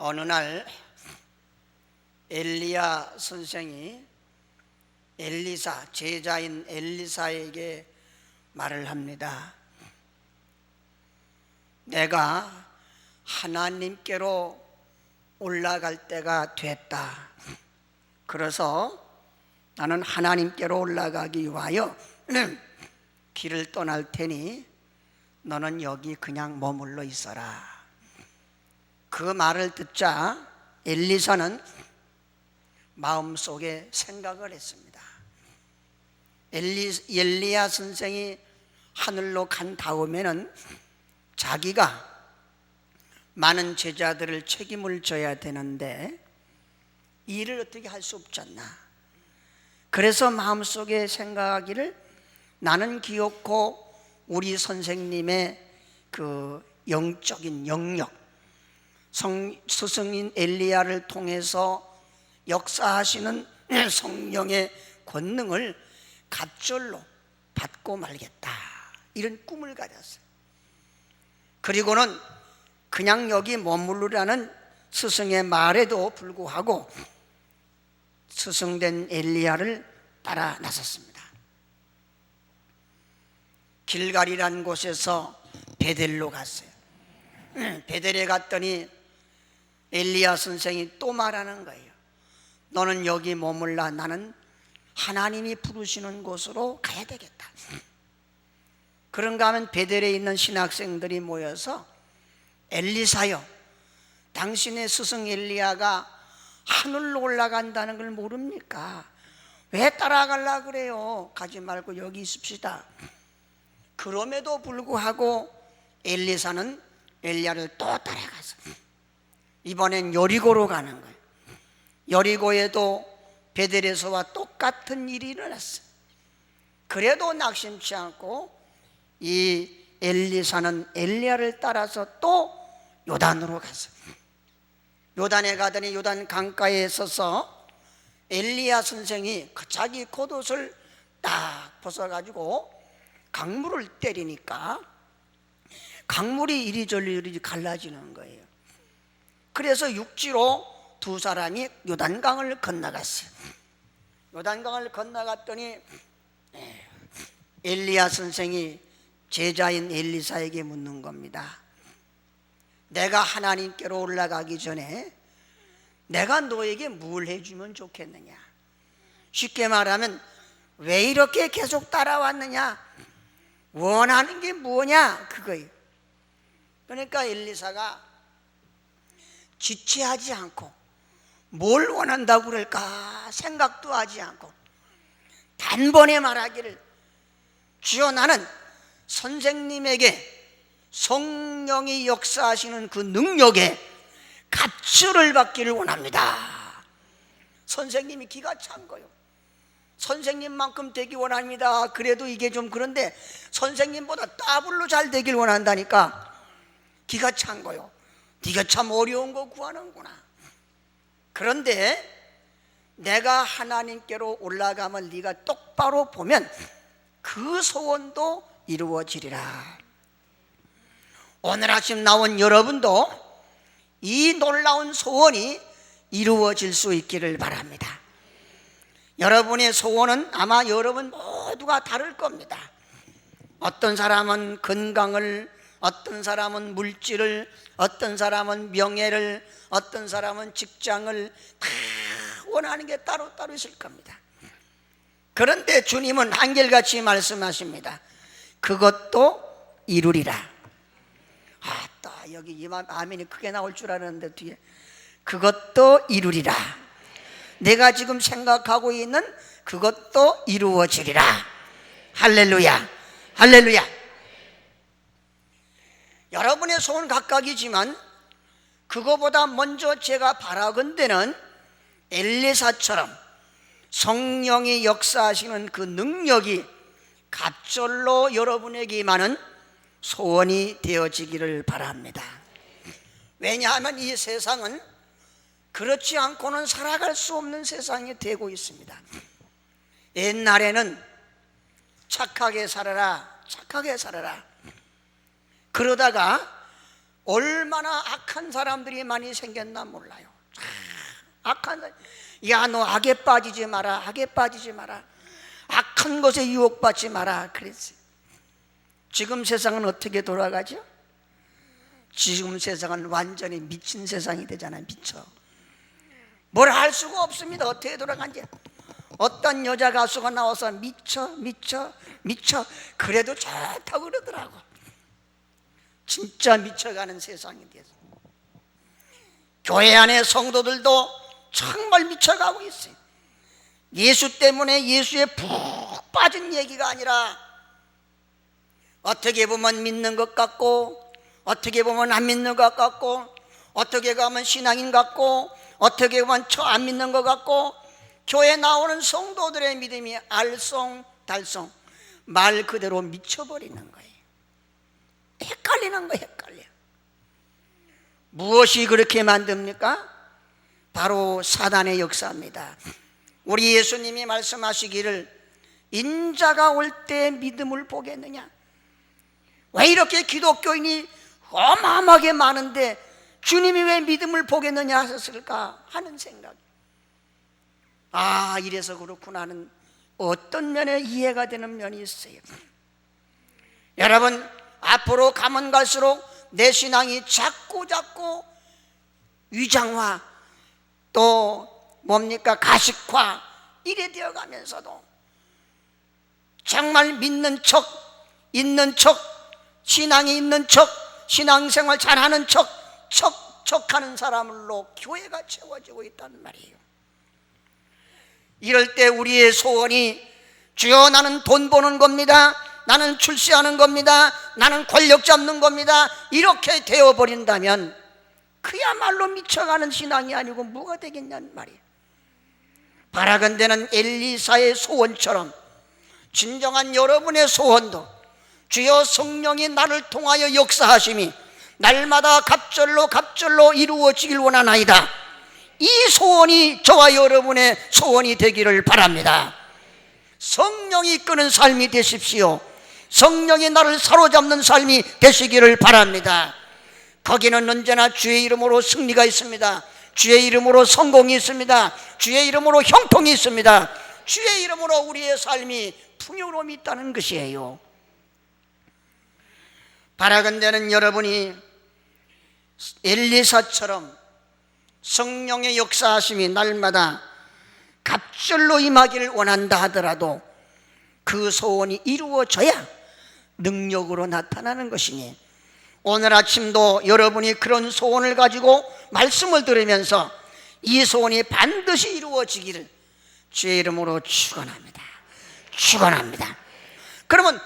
어느 날 엘리야 선생이 엘리사, 제자인 엘리사에게 말을 합니다. 내가 하나님께로 올라갈 때가 됐다. 그래서 나는 하나님께로 올라가기 위하여 길을 떠날 테니 너는 여기 그냥 머물러 있어라. 그 말을 듣자 엘리사는 마음속에 생각을 했습니다. 엘리야 선생이 하늘로 간 다음에는 자기가 많은 제자들을 책임을 져야 되는데 이 일을 어떻게 할 수 없잖나. 그래서 마음속에 생각하기를 나는 기어코 우리 선생님의 그 영적인 영역, 스승인 엘리야를 통해서 역사하시는 성령의 권능을 갑절로 받고 말겠다, 이런 꿈을 가졌어요. 그리고는 그냥 여기 머무르라는 스승의 말에도 불구하고 스승된 엘리야를 따라 나섰습니다. 길갈이란 곳에서 베델로 갔어요. 베델에 갔더니 엘리야 선생이 또 말하는 거예요. 너는 여기 머물라. 나는 하나님이 부르시는 곳으로 가야 되겠다. 그런가 하면 베델에 있는 신학생들이 모여서 엘리사여, 당신의 스승 엘리야가 하늘로 올라간다는 걸 모릅니까? 왜 따라가려고 그래요? 가지 말고 여기 있읍시다. 그럼에도 불구하고 엘리사는 엘리야를 또 따라가서 이번엔 여리고로 가는 거예요. 여리고에도 베델에서와 똑같은 일이 일어났어요. 그래도 낙심치 않고 이 엘리사는 엘리야를 따라서 또 요단으로 갔어요. 요단에 가더니 요단 강가에 서서 엘리야 선생이 자기 겉옷을 딱 벗어가지고 강물을 때리니까 강물이 이리저리 갈라지는 거예요. 그래서 육지로 두 사람이 요단강을 건너갔어요. 요단강을 건너갔더니 엘리야 선생이 제자인 엘리사에게 묻는 겁니다. 내가 하나님께로 올라가기 전에 내가 너에게 뭘 해주면 좋겠느냐? 쉽게 말하면 왜 이렇게 계속 따라왔느냐? 원하는 게 뭐냐? 그거예요. 그러니까 엘리사가 지체하지 않고 뭘 원한다고 그럴까 생각도 하지 않고 단번에 말하기를, 주여, 나는 선생님에게 성령이 역사하시는 그 능력에 갑주를 받기를 원합니다. 선생님이 기가 찬 거예요. 선생님만큼 되기 원합니다. 그래도 이게 좀 그런데 선생님보다 더블로 잘 되길 원한다니까 기가 찬 거예요. 네가 참 어려운 거 구하는구나. 그런데 내가 하나님께로 올라가면 네가 똑바로 보면 그 소원도 이루어지리라. 오늘 아침 나온 여러분도 이 놀라운 소원이 이루어질 수 있기를 바랍니다. 여러분의 소원은 아마 여러분 모두가 다를 겁니다. 어떤 사람은 건강을, 어떤 사람은 물질을, 어떤 사람은 명예를, 어떤 사람은 직장을, 다 원하는 게 따로따로 있을 겁니다. 그런데 주님은 한결같이 말씀하십니다. 그것도 이루리라. 또 여기 이만 아멘이 크게 나올 줄 알았는데 뒤에 그것도 이루리라. 내가 지금 생각하고 있는 그것도 이루어지리라. 할렐루야, 할렐루야. 여러분의 소원 각각이지만 그거보다 먼저 제가 바라건대는 엘리사처럼 성령이 역사하시는 그 능력이 갑절로 여러분에게 임하는 소원이 되어지기를 바랍니다. 왜냐하면 이 세상은 그렇지 않고는 살아갈 수 없는 세상이 되고 있습니다. 옛날에는 착하게 살아라, 착하게 살아라. 그러다가 얼마나 악한 사람들이 많이 생겼나 몰라요. 악한 사람, 야, 너 악에 빠지지 마라, 악에 빠지지 마라, 악한 것에 유혹받지 마라 그랬어요. 지금 세상은 어떻게 돌아가죠? 지금 세상은 완전히 미친 세상이 되잖아요. 미쳐. 뭘 할 수가 없습니다. 어떻게 돌아간지. 어떤 여자 가수가 나와서 미쳐 미쳐 미쳐 그래도 좋다고 그러더라고. 진짜 미쳐가는 세상이 돼서 교회 안에 성도들도 정말 미쳐가고 있어요. 예수 때문에 예수에 푹 빠진 얘기가 아니라 어떻게 보면 믿는 것 같고 어떻게 보면 안 믿는 것 같고 어떻게 보면 신앙인 같고 어떻게 보면 안 믿는 것 같고 교회 나오는 성도들의 믿음이 알쏭달쏭 말 그대로 미쳐버리는 거예요. 헷갈리는 거예요. 헷갈려. 무엇이 그렇게 만듭니까? 바로 사단의 역사입니다. 우리 예수님이 말씀하시기를 인자가 올 때 믿음을 보겠느냐. 왜 이렇게 기독교인이 어마어마하게 많은데 주님이 왜 믿음을 보겠느냐 하셨을까 하는 생각. 아, 이래서 그렇구나 하는 어떤 면에 이해가 되는 면이 있어요. 여러분, 앞으로 가면 갈수록 내 신앙이 자꾸 위장화 또 뭡니까 가식화 이래 되어 가면서도 정말 믿는 척 있는 척 신앙이 있는 척 신앙생활 잘하는 척하는 사람으로 교회가 채워지고 있단 말이에요. 이럴 때 우리의 소원이 주여 나는 돈 버는 겁니다, 나는 출세하는 겁니다, 나는 권력 잡는 겁니다 이렇게 되어버린다면 그야말로 미쳐가는 신앙이 아니고 뭐가 되겠냐는 말이에요. 바라건대는 엘리사의 소원처럼 진정한 여러분의 소원도 주여 성령이 나를 통하여 역사하심이 날마다 갑절로 이루어지길 원하나이다. 이 소원이 저와 여러분의 소원이 되기를 바랍니다. 성령이 이끄는 삶이 되십시오. 성령이 나를 사로잡는 삶이 되시기를 바랍니다. 거기는 언제나 주의 이름으로 승리가 있습니다. 주의 이름으로 성공이 있습니다. 주의 이름으로 형통이 있습니다. 주의 이름으로 우리의 삶이 풍요로움이 있다는 것이에요. 바라건대는 여러분이 엘리사처럼 성령의 역사하심이 날마다 갑절로 임하기를 원한다 하더라도 그 소원이 이루어져야 능력으로 나타나는 것이니 오늘 아침도 여러분이 그런 소원을 가지고 말씀을 들으면서 이 소원이 반드시 이루어지기를 주의 이름으로 축원합니다. 축원합니다. 그러면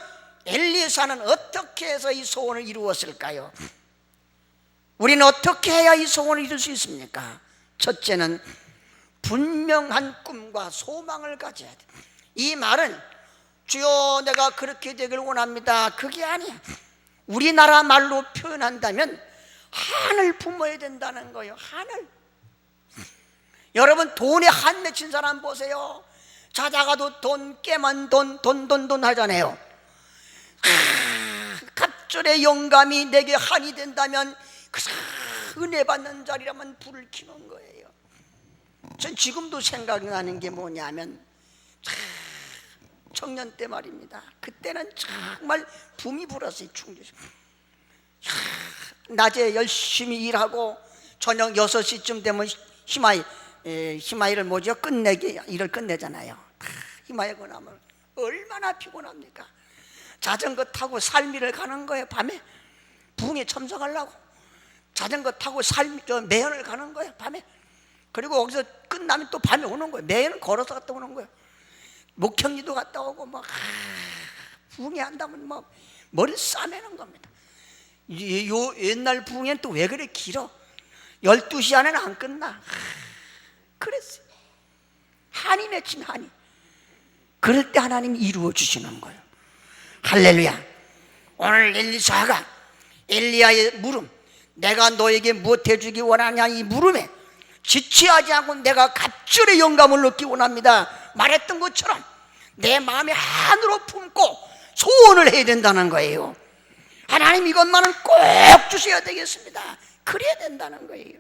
엘리사는 어떻게 해서 이 소원을 이루었을까요? 우리는 어떻게 해야 이 소원을 이룰 수 있습니까? 첫째는 분명한 꿈과 소망을 가져야 돼. 이 말은 주여 내가 그렇게 되길 원합니다 그게 아니야. 우리나라 말로 표현한다면 한을 품어야 된다는 거예요. 한을. 여러분 돈에 한 맺힌 사람 보세요. 자다가도 돈 깨만 돈 하잖아요. 갑절의 영감이 내게 한이 된다면 그 은혜 받는 자리라면 불을 켜는 거예요. 전 지금도 생각이 나는 게 뭐냐면 청년 때 말입니다. 그때는 정말 붐이 불었어요. 낮에 열심히 일하고 저녁 6시쯤 되면 히마이를 뭐죠? 일을 끝내잖아요. 히마이고 나면 얼마나 피곤합니까? 자전거 타고 살미를 가는 거예요. 밤에 부흥에 참석하려고 자전거 타고 매연을 가는 거예요. 밤에. 그리고 거기서 끝나면 또 밤에 오는 거예요. 매연은 걸어서 갔다 오는 거예요. 목청리도 갔다 오고 부흥회 한다면 머리 싸매는 겁니다. 요 옛날 부흥회는 또 왜 그래 길어? 12시 안에는 안 끝나. 그랬어요. 한이 맺힌 한이. 그럴 때 하나님이 이루어 주시는 거예요. 할렐루야. 오늘 엘리사가 엘리야의 물음, 내가 너에게 무엇 해주기 원하냐 이 물음에 지체하지 않고 내가 갑절의 영감을 얻기 원합니다 말했던 것처럼 내 마음에 한으로 품고 소원을 해야 된다는 거예요. 하나님 이것만은 꼭 주셔야 되겠습니다. 그래야 된다는 거예요.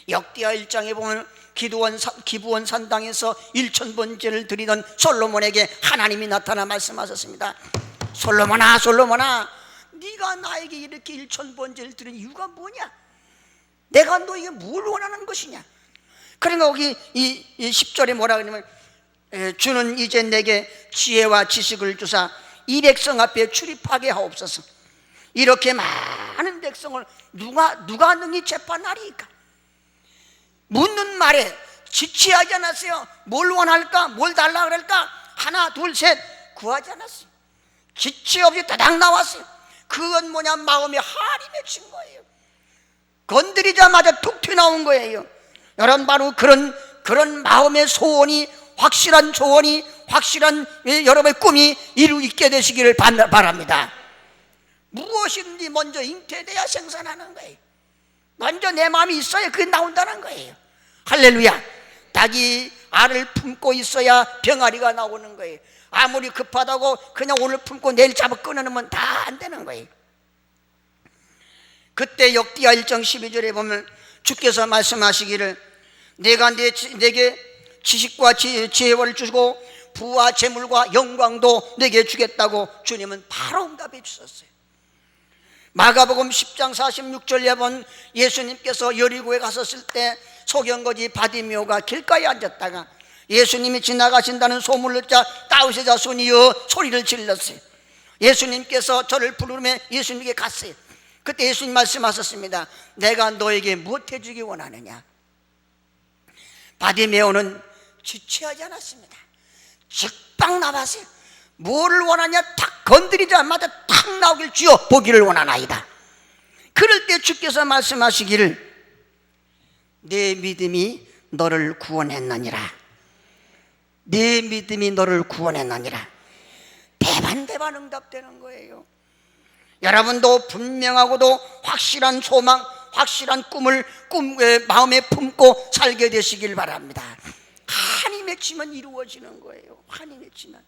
역대하 1장에 보면 기브온 산당에서 1000번제를 드리던 솔로몬에게 하나님이 나타나 말씀하셨습니다. 솔로몬아, 솔로몬아, 네가 나에게 이렇게 1000번제를 드린 이유가 뭐냐? 내가 너에게 뭘 원하는 것이냐? 그러니까 거기 이 10절에 뭐라 그러냐면, 주는 이제 내게 지혜와 지식을 주사 이 백성 앞에 출입하게 하옵소서. 이렇게 많은 백성을 누가 능히 재판하리까? 묻는 말에 지체하지 않았어요. 뭘 원할까? 뭘 달라 그럴까? 하나 둘 셋 구하지 않았어요. 지체 없이 다닥 나왔어요. 그건 뭐냐? 마음에 한이 맺힌 거예요. 건드리자마자 툭 튀어나온 거예요. 여러분, 바로 그런 마음의 소원이, 확실한 소원이, 확실한 여러분의 꿈이 이루게 되시기를 바랍니다. 무엇이든지 먼저 잉태돼야 생산하는 거예요. 먼저 내 마음이 있어야 그게 나온다는 거예요. 할렐루야. 닭이 알을 품고 있어야 병아리가 나오는 거예요. 아무리 급하다고 그냥 오늘 품고 내일 잡아 끊어내면 다 안 되는 거예요. 그때 역대하 1장 12절에 보면 주께서 말씀하시기를 내가 내게 지식과 지혜를 주고 부와 재물과 영광도 내게 주겠다고 주님은 바로 응답해 주셨어요. 마가복음 10장 46절에 보면 예수님께서 여리고에 갔었을 때 소경거지 바디메오가 길가에 앉았다가 예수님이 지나가신다는 소문을 듣자 다윗의 자손이여 소리를 질렀어요. 예수님께서 저를 부르며 예수님께 갔어요. 그때 예수님 말씀하셨습니다. 내가 너에게 무엇 해주기 원하느냐? 바디메오는 지체하지 않았습니다. 즉박 나왔어요. 뭐를 원하냐? 탁 건드리자마자 탁 나오길 주여 보기를 원하나이다. 그럴 때 주께서 말씀하시기를 내 믿음이 너를 구원했느니라. 내 믿음이 너를 구원했느니라. 대반대반 응답되는 거예요. 여러분도 분명하고도 확실한 소망, 확실한 꿈을 마음에 품고 살게 되시길 바랍니다. 한이 맺히면 이루어지는 거예요. 한이 맺히면.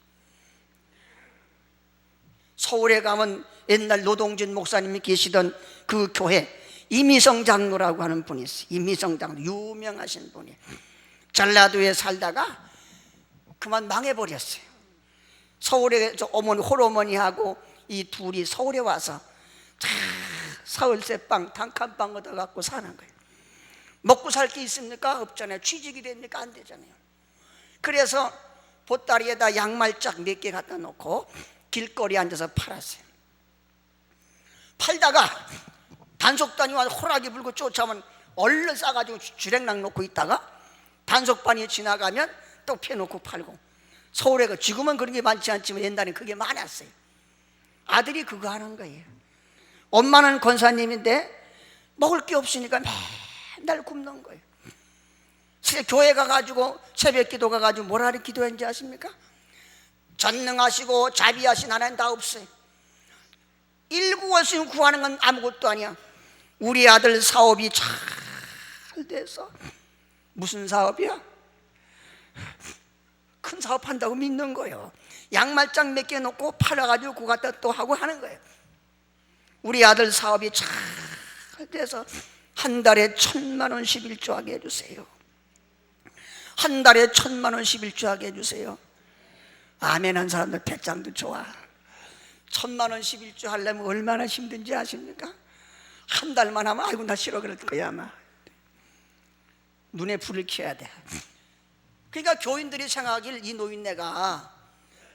서울에 가면 옛날 노동진 목사님이 계시던 그 교회 이미성 장로라고 하는 분이 있어요. 이미성 장로, 유명하신 분이 전라도에 살다가 그만 망해버렸어요. 서울에 어머니 홀어머니하고 이 둘이 서울에 와서 서울새빵 단칸방 얻어갖고 사는 거예요. 먹고 살 게 있습니까? 없잖아요. 취직이 됩니까? 안 되잖아요. 그래서 보따리에다 양말짝 몇 개 갖다 놓고 길거리에 앉아서 팔았어요. 팔다가 단속반이 와서 호락이 불고 쫓아오면 얼른 싸가지고 주랭랑 놓고 있다가 단속반이 지나가면 또 펴놓고 팔고. 서울에 지금은 그런 게 많지 않지만 옛날에 그게 많았어요. 아들이 그거 하는 거예요. 엄마는 권사님인데 먹을 게 없으니까 맨날 굶는 거예요. 교회 가가지고 새벽 기도 가가지고 뭐라 기도했는지 아십니까? 전능하시고 자비하신 하나님 다 없어요. 일구월수님 구하는 건 아무것도 아니야. 우리 아들 사업이 잘 돼서. 무슨 사업이야? 큰 사업 한다고 믿는 거예요. 양말장 몇 개 놓고 팔아가지고 그거 갖다 또 하고 하는 거예요. 우리 아들 사업이 잘 돼서 한 달에 1000만 원 11조 하게 해주세요. 한 달에 1000만 원 11조 하게 해주세요. 아멘 한 사람들 배짱도 좋아. 1000만 원 11조 하려면 얼마나 힘든지 아십니까? 한 달만 하면 아이고 나 싫어 그럴 거야 아마. 눈에 불을 켜야 돼. 그러니까 교인들이 생각하길 이 노인네가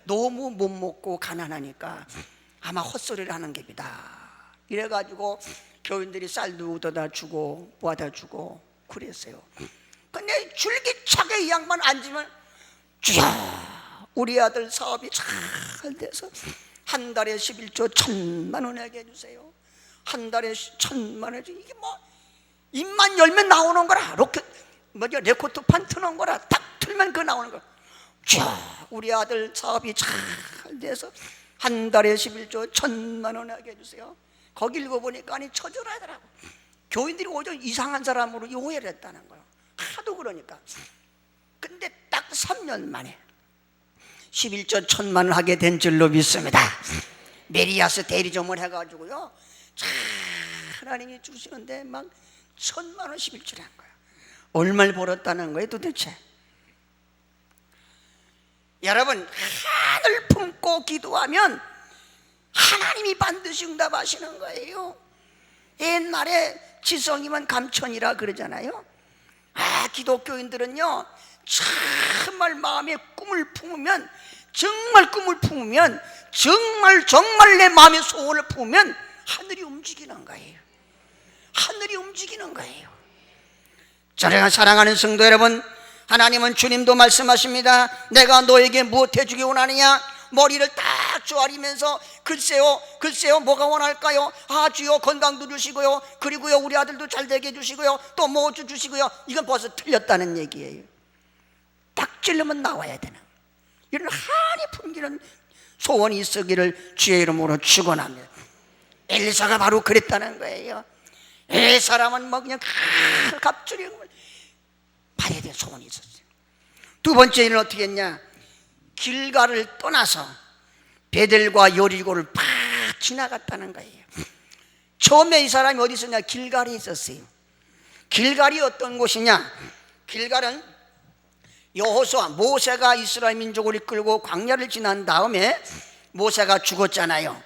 너무 못 먹고 가난하니까 아마 헛소리를 하는 겁니다. 이래가지고 교인들이 쌀도 얻어다 주고 모아다 주고 그랬어요. 근데 줄기차게 이 양반 앉으면 주여 우리 아들 사업이 잘 돼서 한 달에 11조 1000만 원 내게 해주세요. 한 달에 1000만 원. 이게 뭐 입만 열면 나오는 거라. 레코드판 트는 거라. 딱 틀면 그 나오는 거라. 주여 우리 아들 사업이 잘 돼서 한 달에 11조 1000만 원 하게 해주세요. 거기 읽어보니까 아니 처절하더라고. 교인들이 오히려 이상한 사람으로 오해를 했다는 거예요. 하도 그러니까. 근데 딱 3년 만에 11조 1000만 원 하게 된 줄로 믿습니다. 메리아스 대리점을 해가지고요, 하나님이 주시는데 막 1,000만 원씩 일주일한 거야. 얼마를 벌었다는 거예요 도대체? 여러분, 하늘 품고 기도하면 하나님이 반드시 응답하시는 거예요. 옛날에 지성이면 감천이라 그러잖아요. 기독교인들은요, 정말 마음에 꿈을 품으면, 정말 꿈을 품으면, 정말 내 마음의 소원을 품으면 하늘이 움직이는 거예요. 하늘이 움직이는 거예요. 저를 사랑하는 성도 여러분, 하나님은, 주님도 말씀하십니다. 내가 너에게 무엇 해주기 원하느냐? 머리를 딱 조아리면서 글쎄요 뭐가 원할까요? 주여 건강도 주시고요, 그리고요 우리 아들도 잘 되게 해주시고요, 또 뭐 주시고요. 이건 벌써 틀렸다는 얘기예요. 딱 찔르면 나와야 되는, 이런 한이 품기는 소원이 있으기를 주의 이름으로 축원합니다. 엘리사가 바로 그랬다는 거예요. 이 사람은 뭐 그냥 갑자기 봐야 될 소원이 있었어요. 두 번째 일은 어떻게 했냐? 길가를 떠나서 베델과 여리고를 팍 지나갔다는 거예요. 처음에 이 사람이 어디 있었냐? 길갈에 있었어요. 길갈이 어떤 곳이냐? 길갈은 여호수아, 모세가 이스라엘 민족을 이끌고 광야를 지난 다음에 모세가 죽었잖아요.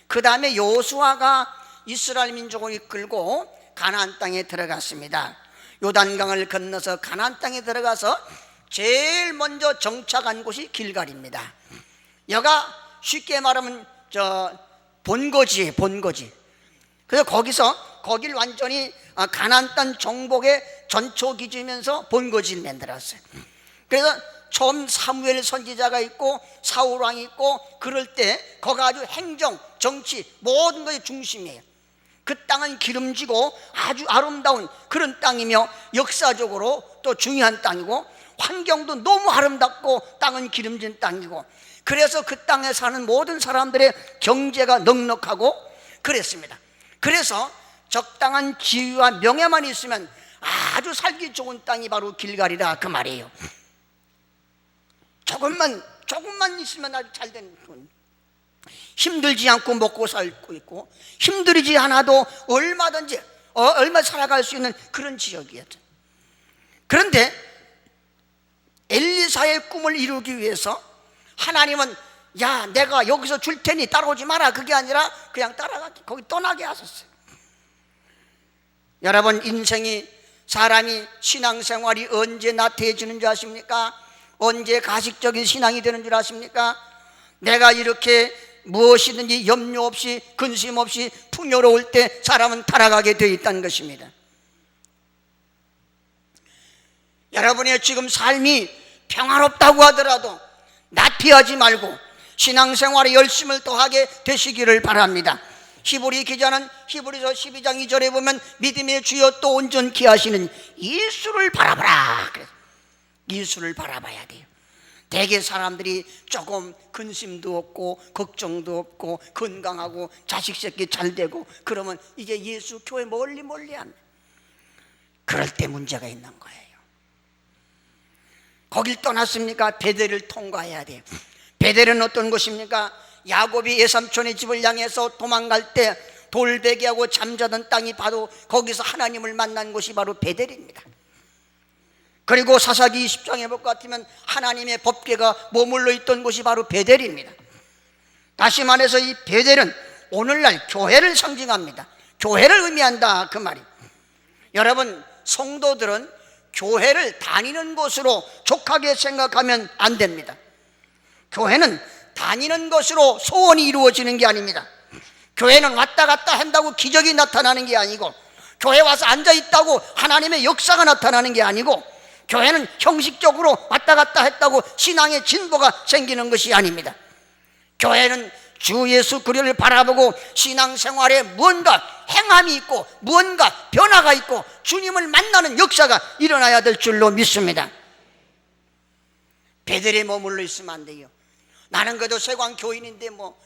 그 다음에 여호수아가 이스라엘 민족을 이끌고 가나안 땅에 들어갔습니다. 요단강을 건너서 가나안 땅에 들어가서 제일 먼저 정착한 곳이 길갈입니다. 여가 쉽게 말하면 본거지예요, 본거지. 그래서 거길 완전히 가나안 땅 정복의 전초 기준이면서 본거지를 만들었어요. 그래서 처음 사무엘 선지자가 있고 사울 왕이 있고 그럴 때 거기가 아주 행정, 정치 모든 것의 중심이에요. 그 땅은 기름지고 아주 아름다운 그런 땅이며 역사적으로 또 중요한 땅이고 환경도 너무 아름답고 땅은 기름진 땅이고, 그래서 그 땅에 사는 모든 사람들의 경제가 넉넉하고 그랬습니다. 그래서 적당한 지위와 명예만 있으면 아주 살기 좋은 땅이 바로 길갈이라 그 말이에요. 조금만 있으면 아주 잘 되는, 힘들지 않고 먹고 살고 있고 힘들지 않아도 얼마든지 얼마 살아갈 수 있는 그런 지역이었죠. 그런데 엘리사의 꿈을 이루기 위해서 하나님은, 야 내가 여기서 줄 테니 따라오지 마라, 그게 아니라 그냥 따라가게, 거기 떠나게 하셨어요. 여러분, 인생이, 사람이 신앙생활이 언제 나태해지는 줄 아십니까? 언제 가식적인 신앙이 되는 줄 아십니까? 내가 이렇게 무엇이든지 염려 없이 근심 없이 풍요로울 때 사람은 타락하게 되어 있다는 것입니다. 여러분의 지금 삶이 평화롭다고 하더라도 나태하지 말고 신앙생활에 열심을 더하게 되시기를 바랍니다. 히브리 기자는 히브리서 12장 2절에 보면 믿음의 주여 또 온전케 하시는 예수를 바라보라. 그래서 예수를 바라봐야 돼요. 대개 사람들이 조금 근심도 없고 걱정도 없고 건강하고 자식 새끼 잘 되고 그러면 이제 예수 교회 멀리 합니다. 그럴 때 문제가 있는 거예요. 거길 떠났습니까? 베델을 통과해야 돼요. 베델은 어떤 곳입니까? 야곱이 외삼촌의 집을 향해서 도망갈 때 돌베개하고 잠자던 땅이 바로 거기서 하나님을 만난 곳이 바로 베델입니다. 그리고 사사기 20장에 볼 것 같으면 하나님의 법궤가 머물러 있던 곳이 바로 베델입니다. 다시 말해서 이 베델은 오늘날 교회를 상징합니다. 교회를 의미한다 그 말이에요. 여러분, 성도들은 교회를 다니는 곳으로 족하게 생각하면 안 됩니다. 교회는 다니는 것으로 소원이 이루어지는 게 아닙니다. 교회는 왔다 갔다 한다고 기적이 나타나는 게 아니고, 교회 와서 앉아 있다고 하나님의 역사가 나타나는 게 아니고, 교회는 형식적으로 왔다 갔다 했다고 신앙의 진보가 생기는 것이 아닙니다. 교회는 주 예수 그리스도를 바라보고 신앙생활에 무언가 행함이 있고 무언가 변화가 있고 주님을 만나는 역사가 일어나야 될 줄로 믿습니다. 베델에 머물러 있으면 안 돼요. 나는 그래도 세관 교인인데 뭐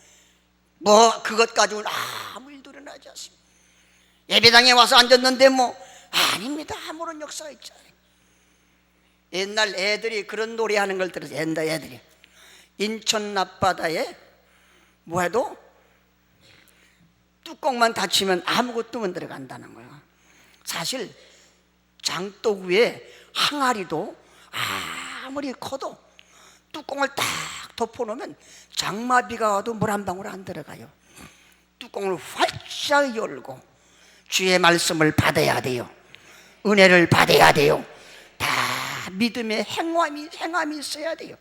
그것 가지고는 아무 일도 일어나지 않습니다. 예배당에 와서 앉았는데 아닙니다. 아무런 역사가 있지 않아요. 옛날 애들이 그런 노래하는 걸 들었어요. 옛날 애들이 인천 앞바다에 뭐해도 뚜껑만 닫히면 아무것도 못 들어간다는 거예요. 사실 장독 위에 항아리도 아무리 커도 뚜껑을 딱 덮어놓으면 장마비가 와도 물 한 방울 안 들어가요. 뚜껑을 활짝 열고 주의 말씀을 받아야 돼요. 은혜를 받아야 돼요. 다 믿음의 행함이 있어야 돼요.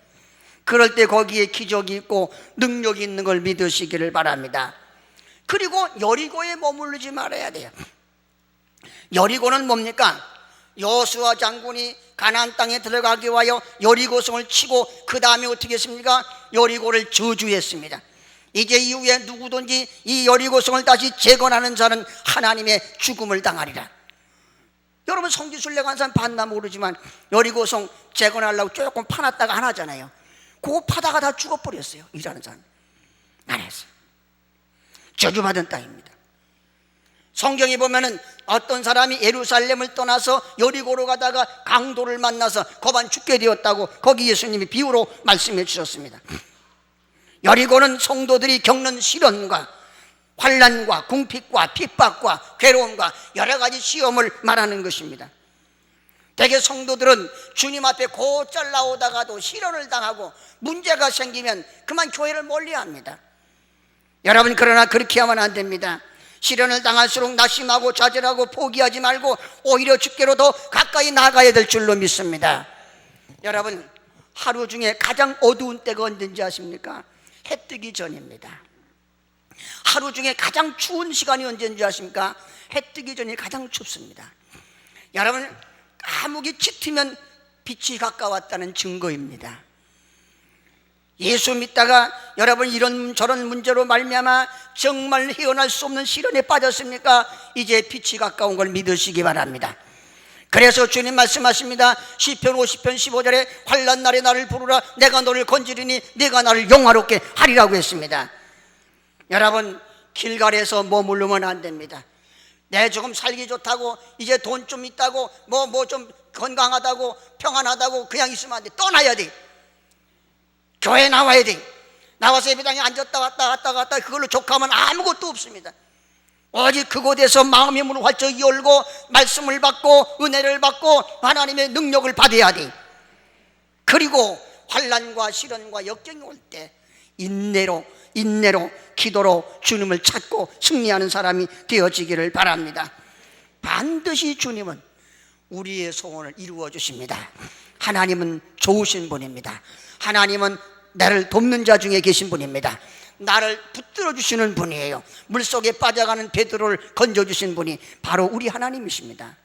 그럴 때 거기에 기적이 있고 능력이 있는 걸 믿으시기를 바랍니다. 그리고 여리고에 머무르지 말아야 돼요. 여리고는 뭡니까? 여호수아 장군이 가나안 땅에 들어가기 위하여 여리고성을 치고 그 다음에 어떻게 했습니까? 여리고를 저주했습니다. 이제 이후에 누구든지 이 여리고성을 다시 재건하는 자는 하나님의 죽음을 당하리라. 여러분 성지순례 간 사람 봤나 모르지만 여리고성 재건하려고 조금 파놨다가 안 하잖아요. 그거 파다가 다 죽어버렸어요. 일하는 사람 안 했어요. 저주받은 땅입니다. 성경에 보면은 어떤 사람이 예루살렘을 떠나서 여리고로 가다가 강도를 만나서 거반 죽게 되었다고 거기 예수님이 비유로 말씀해 주셨습니다. 여리고는 성도들이 겪는 시련과 환난과 궁핍과 핍박과 괴로움과 여러 가지 시험을 말하는 것입니다. 대개 성도들은 주님 앞에 곧잘 나오다가도 시련을 당하고 문제가 생기면 그만 교회를 멀리합니다. 여러분 그러나 그렇게 하면 안 됩니다. 시련을 당할수록 낙심하고 좌절하고 포기하지 말고 오히려 주께로 더 가까이 나가야 될 줄로 믿습니다. 여러분 하루 중에 가장 어두운 때가 언제인지 아십니까? 해 뜨기 전입니다. 하루 중에 가장 추운 시간이 언제인지 아십니까? 해 뜨기 전이 가장 춥습니다. 여러분 암흑이 짙으면 빛이 가까웠다는 증거입니다. 예수 믿다가 여러분 이런 저런 문제로 말미암아 정말 헤어날 수 없는 시련에 빠졌습니까? 이제 빛이 가까운 걸 믿으시기 바랍니다. 그래서 주님 말씀하십니다. 시편 50편 15절에 환난 날에 나를 부르라 내가 너를 건지리니 내가 나를 영화롭게 하리라고 했습니다. 여러분 길갈에서 머무르면 안 됩니다. 내 조금 살기 좋다고 이제 돈 좀 있다고 뭐 좀 건강하다고 평안하다고 그냥 있으면 안 돼. 떠나야 돼. 교회 나와야 돼. 나와서 예배당에 앉았다 왔다 그걸로 족하면 아무것도 없습니다. 오직 그곳에서 마음의 문을 활짝 열고 말씀을 받고 은혜를 받고 하나님의 능력을 받아야 돼. 그리고 환난과 시련과 역경이 올 때 인내로 기도로 주님을 찾고 승리하는 사람이 되어지기를 바랍니다. 반드시 주님은 우리의 소원을 이루어 주십니다. 하나님은 좋으신 분입니다. 하나님은 나를 돕는 자 중에 계신 분입니다. 나를 붙들어 주시는 분이에요. 물속에 빠져가는 베드로를 건져주신 분이 바로 우리 하나님이십니다.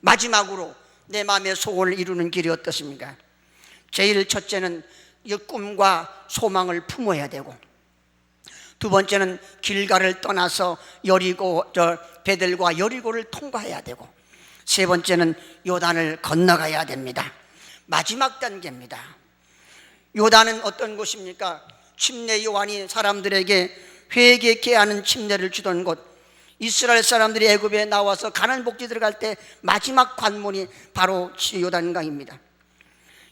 마지막으로 내 마음의 소원을 이루는 길이 어떻습니까? 제일 첫째는 이 꿈과 소망을 품어야 되고, 두 번째는 길갈을 떠나서 베델과 여리고를 통과해야 되고, 세 번째는 요단을 건너가야 됩니다. 마지막 단계입니다. 요단은 어떤 곳입니까? 침례 요한이 사람들에게 회개케 하는 침례를 주던 곳, 이스라엘 사람들이 애굽에 나와서 가나안 복지 들어갈 때 마지막 관문이 바로 요단강입니다.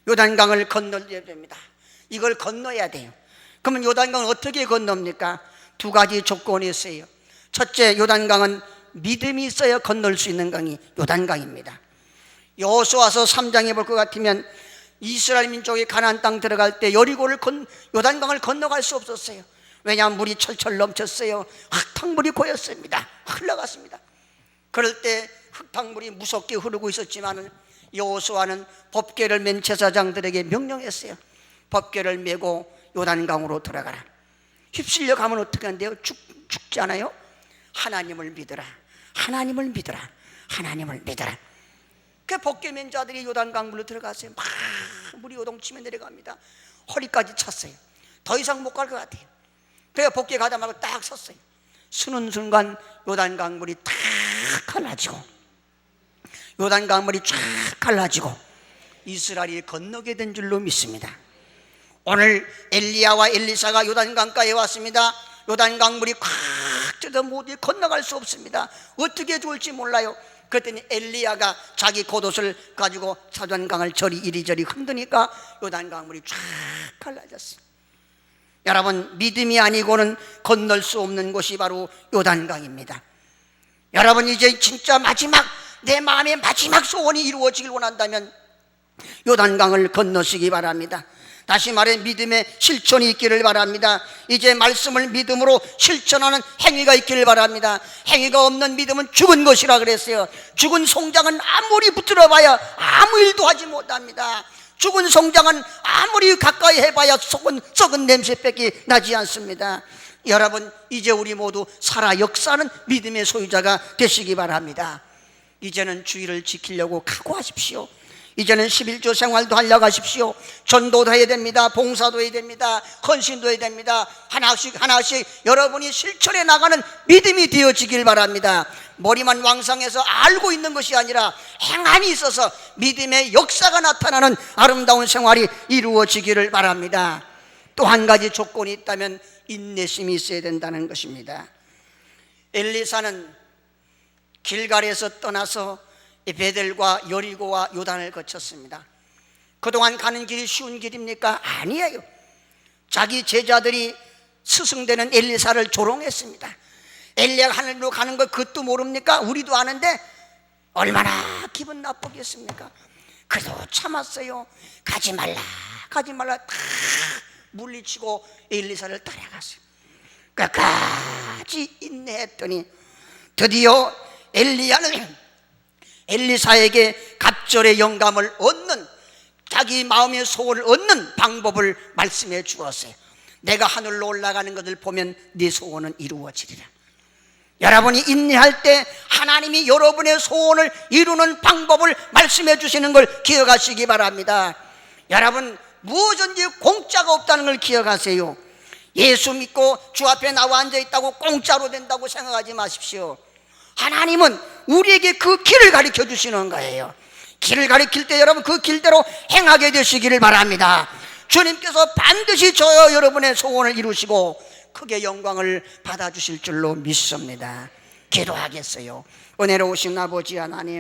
요단강을 건너야 됩니다. 이걸 건너야 돼요. 그러면 요단강을 어떻게 건넙니까? 두 가지 조건이 있어요. 첫째, 요단강은 믿음이 있어야 건널 수 있는 강이 요단강입니다. 여호수아서 3장에 볼 것 같으면 이스라엘 민족이 가나안 땅 들어갈 때 요단강을 건너갈 수 없었어요. 왜냐하면 물이 철철 넘쳤어요. 흙탕물이 고였습니다. 흘러갔습니다. 그럴 때 흙탕물이 무섭게 흐르고 있었지만 여호수아는 법궤를 맨 제사장들에게 명령했어요. 법궤를 메고 요단강으로 들어가라. 휩쓸려 가면 어떻게 한대요? 죽지 않아요? 하나님을 믿어라. 하나님을 믿어라. 하나님을 믿어라. 그 법궤 맨 자들이 요단강 물로 들어갔어요. 막 물이 요동치며 내려갑니다. 허리까지 찼어요. 더 이상 못 갈 것 같아요. 그래서 법궤 가다 말고 딱 섰어요. 서는 순간 요단강 물이 탁 갈라지고, 요단강 물이 쫙 갈라지고 이스라엘이 건너게 된 줄로 믿습니다. 오늘 엘리야와 엘리사가 요단강가에 왔습니다. 요단강 물이 꽉 쪄서 모두 건너갈 수 없습니다. 어떻게 좋을지 몰라요. 그랬더니 엘리야가 자기 겉옷을 가지고 요단강을 이리저리 흔드니까 요단강 물이 쫙 갈라졌어요. 여러분, 믿음이 아니고는 건널 수 없는 곳이 바로 요단강입니다. 여러분, 이제 진짜 마지막, 내 마음의 마지막 소원이 이루어지길 원한다면 요단강을 건너시기 바랍니다. 다시 말해 믿음의 실천이 있기를 바랍니다. 이제 말씀을 믿음으로 실천하는 행위가 있기를 바랍니다. 행위가 없는 믿음은 죽은 것이라 그랬어요. 죽은 송장은 아무리 붙들어 봐야 아무 일도 하지 못합니다. 죽은 송장은 아무리 가까이 해봐야 썩은 냄새밖에 나지 않습니다. 여러분, 이제 우리 모두 살아 역사하는 믿음의 소유자가 되시기 바랍니다. 이제는 주의를 지키려고 각오하십시오. 이제는 11조 생활도 하려고 하십시오. 전도도 해야 됩니다. 봉사도 해야 됩니다. 헌신도 해야 됩니다. 하나씩 하나씩 여러분이 실천해 나가는 믿음이 되어지길 바랍니다. 머리만 왕성해서 알고 있는 것이 아니라 행함이 있어서 믿음의 역사가 나타나는 아름다운 생활이 이루어지기를 바랍니다. 또 한 가지 조건이 있다면 인내심이 있어야 된다는 것입니다. 엘리사는 길갈에서 떠나서 베델과 여리고와 요단을 거쳤습니다. 그동안 가는 길이 쉬운 길입니까? 아니에요. 자기 제자들이 스승되는 엘리사를 조롱했습니다. 엘리야가 하늘로 가는 걸 그것도 모릅니까? 우리도 아는데 얼마나 기분 나쁘겠습니까? 그래도 참았어요. 가지 말라 다 물리치고 엘리사를 따라갔어요. 끝까지 인내했더니 드디어 엘리야는 엘리사에게 갑절의 영감을 얻는, 자기 마음의 소원을 얻는 방법을 말씀해 주었어요. 내가 하늘로 올라가는 것을 보면 네 소원은 이루어지리라. 여러분이 인내할 때 하나님이 여러분의 소원을 이루는 방법을 말씀해 주시는 걸 기억하시기 바랍니다. 여러분, 무엇인지 공짜가 없다는 걸 기억하세요. 예수 믿고 주 앞에 나와 앉아 있다고 공짜로 된다고 생각하지 마십시오. 하나님은 우리에게 그 길을 가르쳐 주시는 거예요. 길을 가르칠 때 여러분 그 길대로 행하게 되시기를 바랍니다. 주님께서 반드시 저와 여러분의 소원을 이루시고 크게 영광을 받아주실 줄로 믿습니다. 기도하겠어요. 은혜로우신 아버지 하나님,